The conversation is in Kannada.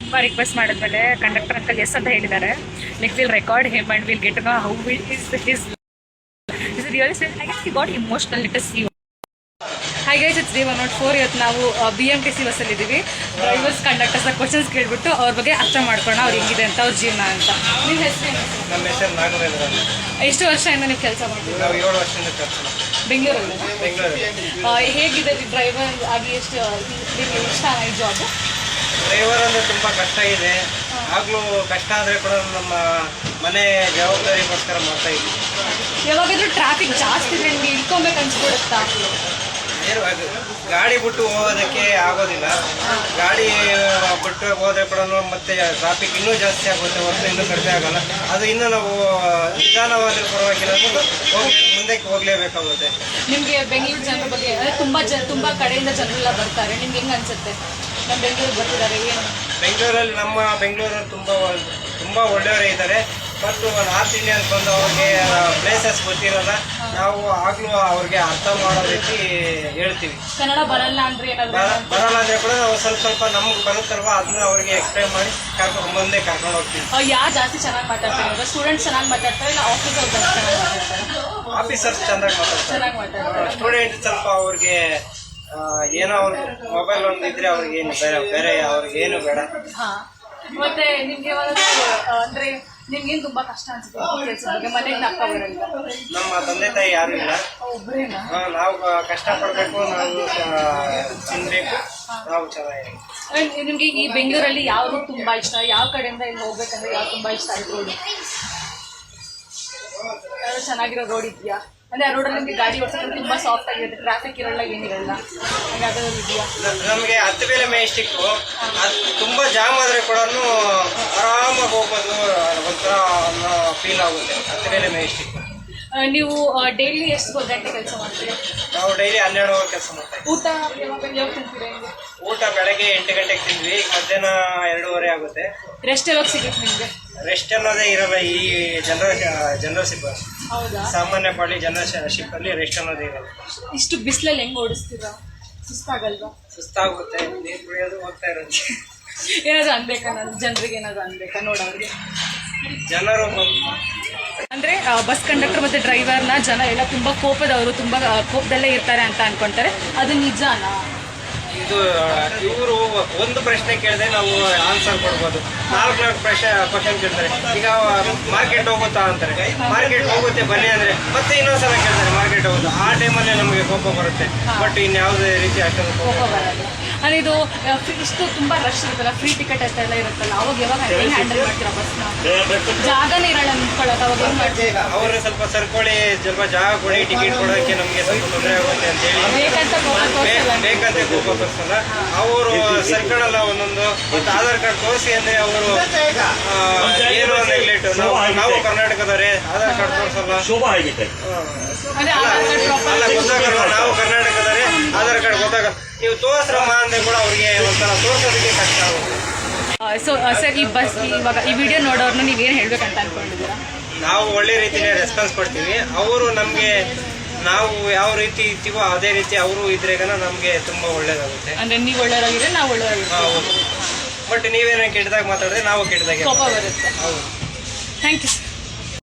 ತುಂಬ ರಿಕ್ವೆಸ್ಟ್ ಮಾಡಿದ್ಮೇಲೆ ಕಂಡಕ್ಟರ್ ಅಂಕಲ್ ಎಸ್ ಅಂತ ಹೇಳಿದ್ದಾರೆ. Like will record him and will get know how is really I guess he got emotional. Let us see. Hi guys, it's day 104. ಇವತ್ತು ನಾವು BMTC ಬಸ್ಸಲ್ಲಿದ್ದೀವಿ. ಡ್ರೈವರ್ಸ್ ಕಂಡಕ್ಟರ್ಸ್ ಕ್ವಶನ್ಸ್ ಕೇಳ್ಬಿಟ್ಟು ಅವ್ರ ಬಗ್ಗೆ ಅರ್ಥ ಮಾಡ್ಕೊಳ್ಳೋಣ, ಅವ್ರು ಹೆಂಗಿದೆ ಅಂತ, ಅವ್ರ ಜೀವನ ಅಂತ. ನಿಮ್ಮ ಹೆಸರು? ನಮ್ಮ ಹೆಸರು ನಾಗವೇಂದ್ರ. ಎಷ್ಟು ವರ್ಷದಿಂದ ನೀವು ಕೆಲಸ ಮಾಡ್ತೀವಿ? ನಾವು 7 ವರ್ಷದಿಂದ ಕೆಲಸ ಬೆಂಗಳೂರಲ್ಲಿ. ಹೇಗಿದೆ ಡ್ರೈವರ್ ಆಗಿ? ಎಷ್ಟು ನಿಮಗೆ ಇಷ್ಟ ಈ ಜಾಬ್? ಡ್ರೈವರ್ ಅಂದರೆ ತುಂಬ ಕಷ್ಟ ಇದೆ. ಆಗಲೂ ಕಷ್ಟ ಆದರೆ ಕೂಡ ನಮ್ಮ ಮನೆ ಜವಾಬ್ದಾರಿಗೋಸ್ಕರ ಮಾಡ್ತಾ ಇದ್ವಿ. ಯಾವಾಗಾದ್ರೂ ಟ್ರಾಫಿಕ್ ಜಾಸ್ತಿ ಇದ್ರೆ ನಿಮಗೆ ಇಟ್ಕೊಬೇಕು ಅನ್ಸ್ಬಿಡುತ್ತಾ? ಗಾಡಿ ಬಿಟ್ಟು ಹೋಗೋದಕ್ಕೆ ಆಗೋದಿಲ್ಲ. ಗಾಡಿ ಬಿಟ್ಟು ಹೋದ್ರೆ ಕೂಡ ಮತ್ತೆ ಟ್ರಾಫಿಕ್ ಇನ್ನೂ ಜಾಸ್ತಿ ಆಗುತ್ತೆ, ಹೊರತು ಇನ್ನೂ ಕಡಿಮೆ ಆಗಲ್ಲ. ಅದು ಇನ್ನೂ ನಾವು ನಿಧಾನವಾದರೂ ಪರವಾಗಿಲ್ಲ, ಮುಂದಕ್ಕೆ ಹೋಗಲೇಬೇಕಾಗುತ್ತೆ. ನಿಮಗೆ ಬೆಂಗಳೂರು ಜನರ ಬಗ್ಗೆ ತುಂಬ ಕಡೆಯಿಂದ ಜನರೆಲ್ಲ ಬರ್ತಾರೆ, ನಿಮ್ಗೆ ಹೆಂಗೆ ಅನ್ಸುತ್ತೆ? ನಮ್ಮ ಬೆಂಗಳೂರು ಬರ್ತಿದ್ದಾರೆ ಏನು? ಬೆಂಗಳೂರಲ್ಲಿ ಬೆಂಗಳೂರಲ್ಲಿ ತುಂಬ ಒಳ್ಳೆಯವರೇ ಇದ್ದಾರೆ. ಮತ್ತು ನಾರ್ತ್ ಇಂಡಿಯನ್ಸ್ ಬಂದು ಅವ್ರಿಗೆ ಪ್ಲೇಸಸ್ ಗೊತ್ತಿರಲ್ಲ. ನಾವು ಆಗಲೂ ಅವ್ರಿಗೆ ಅರ್ಥ ಮಾಡೋ ರೀತಿ ಹೇಳ್ತೀವಿ. ಕನ್ನಡ ಬರಲ್ಲ ಅಂದರೆ ಬರಲ್ಲ ಅಂದರೆ ಕೂಡ ನಾವು ಸ್ವಲ್ಪ ನಮ್ಗೆ ಬರುತ್ತಲ್ವ, ಅದನ್ನ ಅವ್ರಿಗೆ ಎಕ್ಸ್ಪ್ಲೈನ್ ಮಾಡಿ ಮುಂದೆ ಕರ್ಕೊಂಡು ಹೋಗ್ತೀವಿ. ಯಾರು ಜಾಸ್ತಿ ಚೆನ್ನಾಗಿ ಮಾತಾಡ್ತಾರೆ? ಸ್ಟೂಡೆಂಟ್ಸ್ ಚೆನ್ನಾಗಿ ಮಾತಾಡ್ತಾರೆ, ಇಲ್ಲ ಆಫೀಸರ್ಸ್ ಚೆನ್ನಾಗಿ ಮಾತಾಡ್ತಾರೆ? ಆಫೀಸರ್ಸ್ ಚೆನ್ನಾಗಿ ಮಾತಾಡ್ತಾರೆ. ಸ್ಟೂಡೆಂಟ್ ಸ್ವಲ್ಪ ಅವ್ರಿಗೆ ಏನೋ ಅವ್ರ ಮೊಬೈಲ್ ಒಂದು ಇದ್ರೆ ಅವ್ರಿಗೆ ಏನು ಬೇರೆ ಅವ್ರಿಗೆ ಏನು ಬೇಡ. ಮತ್ತೆ ನಿಮ್ಗೆ ಅಂದ್ರೆ ನಿಮ್ಗೇನು ತುಂಬಾ ಕಷ್ಟ ಅನ್ಸುತ್ತೆ ಕೆಲಸಕ್ಕೆ? ಮನೆಯಿಂದ ಅಕ್ಕ ಬರಲ್ಲ? ನಮ್ಮ ತಂದೆ ತಾಯಿ ಯಾರು ಇಲ್ಲ, ಒಬ್ಬರೇನಾ? ನಾವು ಕಷ್ಟಪಡ್ಬೇಕು, ನಾವು ತಿನ್ಬೇಕು, ನಾವು ಚೆನ್ನಾಗಿ. ನಿಮ್ಗೆ ಈ ಬೆಂಗಳೂರಲ್ಲಿ ಯಾವ ರೂಟ್ ತುಂಬಾ ಇಷ್ಟ? ಯಾವ ಕಡೆಯಿಂದ ಇಲ್ಲಿ ಹೋಗ್ಬೇಕಂದ್ರೆ ಯಾವ್ದು ತುಂಬಾ ಇಷ್ಟ ಆಯ್ತು? ರೋಡ್ ಚೆನ್ನಾಗಿರೋ ರೋಡ್ ಇದೆಯಾ? ಅಂದ್ರೆ ಆ ರೋಡಲ್ಲಿ ನಿಮ್ಗೆ ಗಾಡಿ ಓಡಿಸೋದ್ರೆ ತುಂಬಾ ಸಾಫ್ಟ್ ಆಗಿರುತ್ತೆ, ಟ್ರಾಫಿಕ್ ಇರಲ್ಲ, ಏನಿರಲ್ಲ, ಹಾಗಾದ್ರೆ ಇದೆಯಾ? ನಮಗೆ ಹತ್ತು ಬೇಲೆ ಮೆಜೆಸ್ಟಿಕ್ಕು ತುಂಬ ಜಾಮ್ ಆದರೆ ಕೂಡ ಆರಾಮಾಗಿ ಹೋಗ್ಬೋದು, ಒಂಥರ ಫೀಲ್ ಆಗುತ್ತೆ. ಹತ್ತು ಬೇಲೆ ಮೆಜೆಸ್ಟಿಕ್. ನೀವು ಡೈಲಿ ಎಷ್ಟು ಗಂಟೆ ಕೆಲಸ ಮಾಡ್ತೀರಿ? ನಾವು ಡೈಲಿ 12 ಅವರ್ ಕೆಲಸ ಮಾಡ್ತೀವಿ. ಊಟ ಯಾವಾಗ ತಿಂತೀರಿ? ಊಟ ಬೆಳಗ್ಗೆ 8 ಗಂಟೆಗೆ ತಿಂದ್ವಿ, ಮಧ್ಯಾಹ್ನ 2:30 ಆಗುತ್ತೆ. ರೆಸ್ಟ್ ಯಾವಾಗ ಸಿಗುತ್ತೆ ನಿಮಗೆ? ರೆಸ್ಟ್ ಅನ್ನೋದೇ ಇರಲ್ಲ ಈ ಜನರಲ್ ಶಿಪ್. ಹೌದಾ? ಸಾಮಾನ್ಯ ಪಾಳಿ ಜನರಲ್ ಶಿಪ್ ಅಲ್ಲಿ ರೆಸ್ಟ್ ಅನ್ನೋದೇ ಇರಲ್ಲ. ಇಷ್ಟು ಬಿಸಿಲಲ್ಲಿ ಹೆಂಗ್ ಓಡಿಸ್ತೀರಾ? ಸುಸ್ತಾಗಲ್ವಾ? ಸುಸ್ತಾಗುತ್ತೆ, ನೀರು ಕುಡಿಯೋದು ಹೋಗ್ತಾ ಇರೋದು. ಏನಾದ್ರು ಅನ್ಬೇಕಾ? ನಾನು ಜನರಿಗೆ ಏನಾದ್ರು ಅನ್ಬೇಕಾ ನೋಡೋರಿಗೆ? ಜನರು ಅಂದ್ರೆ ಬಸ್ ಕಂಡಕ್ಟರ್ ಮತ್ತೆ ಡ್ರೈವರ್ನ ಜನ ಎಲ್ಲ ತುಂಬಾ ಕೋಪದವರು, ತುಂಬಾ ಕೋಪದಲ್ಲೇ ಇರ್ತಾರೆ ಅಂತ ಅನ್ಕೊಂತಾರೆ, ಅದು ನಿಜಾನಾ? ಇದು ಇವರು ಒಂದು ಪ್ರಶ್ನೆ ಕೇಳಿದ್ರೆ ನಾವು ಆನ್ಸರ್ ಕೊಡ್ಬೋದು. 4 ಕ್ವಶನ್ ಕೇಳ್ತಾರೆ. ಈಗ ಮಾರ್ಕೆಟ್ ಹೋಗುತ್ತಾ ಅಂತಾರೆ, ಮಾರ್ಕೆಟ್ ಹೋಗುತ್ತೆ ಬನ್ನಿ ಅಂದ್ರೆ ಮತ್ತೆ ಇನ್ನೊಂದ್ಸಲ ಕೇಳ್ತಾರೆ ಮಾರ್ಕೆಟ್ ಹೋಗುತ್ತಾ. ಆ ಟೈಮಲ್ಲಿ ನಮಗೆ ಕೋಪ ಬರುತ್ತೆ. ಬಟ್ ಇನ್ಯಾವುದೇ ರೀತಿ ಅಷ್ಟೊಂದು ಕೋಪ ಬರಲ್ಲ. ಅಂದ್ರೆ ಇದು ಇಷ್ಟು ತುಂಬಾ ರಶ್ ಇರುತ್ತಲ್ಲ, ಫ್ರೀ ಟಿಕೆಟ್ ಅಂತ ಎಲ್ಲ ಇರುತ್ತಲ್ಲ, ಅವಾಗ ಯಾವಾಗ ಹೆಂಗ್ ಹ್ಯಾಂಡಲ್ ಮಾಡ್ತೀರಾ ಬಸ್ನ? ಜಾಗನೇ ಇರಲ್ಲ ನಿಂತ್ಕೊಳ್ಳೋದು, ಅವಾಗ ಹೆಂಗ್ ಮಾಡ್ತೀರಾ? ಅವ್ರಿಗೆ ಸ್ವಲ್ಪ ಸರ್ಕೊಳ್ಳಿ, ಸ್ವಲ್ಪ ಜಾಗ ಕೊಡಿ, ಟಿಕೆಟ್ ಕೊಡೋಕ್ಕೆ ನಮಗೆ ಸ್ವಲ್ಪ ತೊಂದರೆ ಆಗುತ್ತೆ ಅಂತ ಹೇಳಿ ಬೇಕಂತ ಕೋಪ ತೋರಿಸಲ್ಲ. ಅವರು ಸರ್ಕಳಲ್ಲ ಒಂದೊಂದು. ಮತ್ತು ಆಧಾರ್ ಕಾರ್ಡ್ ತೋರಿಸಿ ಅಂದ್ರೆ ಅವರು ಏನು ನೆಗ್ಲೆಕ್ಟ್. ನಾವು ಕರ್ನಾಟಕದವರೇ, ಆಧಾರ್ ಕಾರ್ಡ್ ತೋರಿಸಲ್ಲ. ಅಲ್ಲ, ಗೊತ್ತಾಗಲ್ಲ, ನಾವು ಕರ್ನಾಟಕದವರೇ, ಆಧಾರ್ ಕಾರ್ಡ್ ಗೊತ್ತಾಗಲ್ಲ. ನೀವು ತೋರಿಸ್ರಮ್ಮ ಅಂದ್ರೆ ಕೂಡ ಅವ್ರಿಗೆ ಒಂಥರ ತೋರಿಸೋದಕ್ಕೆ ಕಷ್ಟ ಆಗುತ್ತೆ. ಸೊ ಸರ್, ಇವಾಗ ಈ ವಿಡಿಯೋ ನೋಡೋರ್ನ ನೀವೇನು ಹೇಳ್ಬೇಕಂತ ಅನ್ಕೊಂಡಿದ್ದೀರಾ? ನಾವು ಒಳ್ಳೆ ರೀತಿಯೇ ರೆಸ್ಪಾನ್ಸ್ ಕೊಡ್ತೀವಿ. ಅವರು ನಮಗೆ ನಾವು ಯಾವ ರೀತಿ ಇರ್ತೀವೋ ಅದೇ ರೀತಿ ಅವರು ಇದ್ರೆಗನ ನಮಗೆ ತುಂಬ ಒಳ್ಳೇದಾಗುತ್ತೆ. ಅಂದ್ರೆ ನೀವು ಒಳ್ಳೆಯದಾಗಿದ್ರೆ ನಾವು ಒಳ್ಳೆಯದಾಗಿರ್ತೀವಿ. ಬಟ್ ನೀವೇನೋ ಕೆಟ್ಟದಾಗ ಮಾತಾಡಿದ್ರೆ ನಾವು ಕೆಟ್ಟದಾಗೆ ಕೋಪ ಬರುತ್ತೆ. ಹೌದು. Thank you.